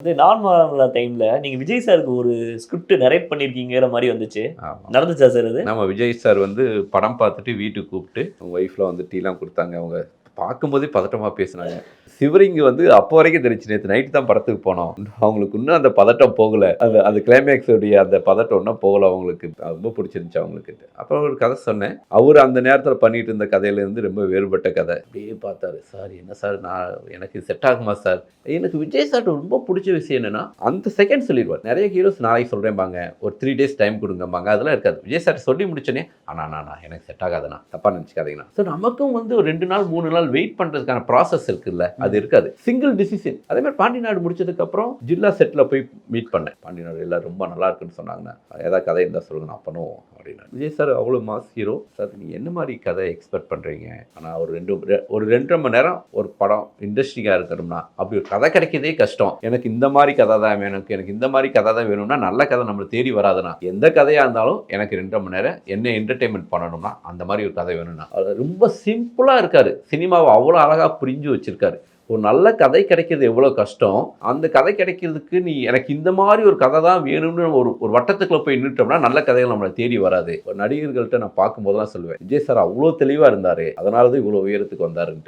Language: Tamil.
நான் மாமலா டைம்ல நீங்க விஜய் சாருக்கு ஒரு ஸ்கிரிப்ட் நரேட் பண்ணியிருக்கீங்கிற மாரி வந்துச்சு. ஆமா. நடந்துச்சா சார் அது? நம்ம விஜய் சார் வந்து படம் பார்த்துட்டு வீட்டுக்கு கூப்பிட்டு, அவங்க ஒய்ஃப்லாம் வந்து டீலாம் குடுத்தாங்க. அவங்க பார்க்கும்போதே பதட்டமா பேசுனாங்க. சிவரிங் வந்து அப்போ வரைக்கும் தெரிஞ்சுச்சு. நேத்து நைட் தான் படத்துக்கு போனோம். அவங்களுக்கு இன்னும் அந்த பதட்டம் போகல. அந்த கிளைமேக்ஸ் உடைய அந்த பதட்டம் இன்னும் போகல அவங்களுக்கு. ரொம்ப பிடிச்சிருந்துச்சு அவங்களுக்கு. அப்புறம் ஒரு கதை சொன்னேன். அவரு அந்த நேரத்தில பண்ணிட்டு இருந்த கதையிலேருந்து ரொம்ப வேறுபட்ட கதை. அப்படியே பார்த்தாரு. சார் என்ன சார் எனக்கு செட் ஆகுமா சார்? எனக்கு விஜய் சார்ட்ட ரொம்ப பிடிச்ச விஷயம் என்னன்னா, அந்த செகண்ட் சொல்லிருவார். நெறைய ஹீரோஸ் நாளைக்கு சொல்றேன்பாங்க. ஒரு 3 டேஸ் டைம் குடுங்கம்பாங்க. அதெல்லாம் இருக்காது. விஜய் சார் சொல்லி முடிச்சோனே, அண்ணா எனக்கு செட் ஆகாதுண்ணா. தப்பா நெனச்சுக்காதீங்கண்ணா. ஸோ நமக்கும் வந்து ஒரு 2 நாள் 3 நாள் வெயிட் பண்றதுக்கான ப்ராசஸ் இருக்குல்ல. அது இருக்காது. Single decision. அதே மாதிரி பாண்டி நாடு முடிச்சதுக்கு அப்புறம் ஜில்லா செட்ல போய் மீட் பண்ணேன். பாண்டி நாடு எல்லாம் ரொம்ப நல்லா இருக்குன்னு சொன்னாங்கண்ணா. ஏதாவது கதை இருந்தா சொல்லுங்க நான் பண்ணுவோம் அப்படின்னாரு. விஜய் சார் அவ்வளோ மாஸ் ஹீரோ. சார் நீங்க என்ன மாதிரி கதை எக்ஸ்பெக்ட் பண்றீங்க? ஆனா ஒரு 2 மணி நேரம் ஒரு படம் இன்ட்ரெஸ்டிங்கா இருக்கணும்னா அப்படி ஒரு கதை கிடைக்கிறதே கஷ்டம். எனக்கு இந்த மாதிரி கதை தான் வேணும். எனக்கு இந்த மாதிரி கதை தான் வேணும்னா நல்ல கதை நம்மளை தேடி வராதுண்ணா. எந்த கதையா இருந்தாலும் எனக்கு 2 மணி நேரம் என்ன என்டர்டெயின்மெண்ட் பண்ணணும்னா அந்த மாதிரி ஒரு கதை வேணும்னா. அது ரொம்ப சிம்பிளா இருக்காரு. சினிமாவை அவ்வளோ அழகா புரிஞ்சு வச்சிருக்காரு. ஒரு நல்ல கதை கிடைக்கிறது எவ்வளோ கஷ்டம். அந்த கதை கிடைக்கிறதுக்கு எனக்கு இந்த மாதிரி ஒரு கதை தான் வேணும்னு ஒரு வட்டத்துக்குள்ள போய் நின்னுட்டோம்னா நல்ல கதைகள் நம்மளை தேடி வராது. நடிகர்கள்ட்ட நான் பார்க்கும்போதெல்லாம் சொல்லுவேன். விஜய் சார் அவ்வளோ தெளிவா இருந்தாரு. அதனால தான் இவ்வளோ உயரத்துக்கு வந்தாருன்ட்டு.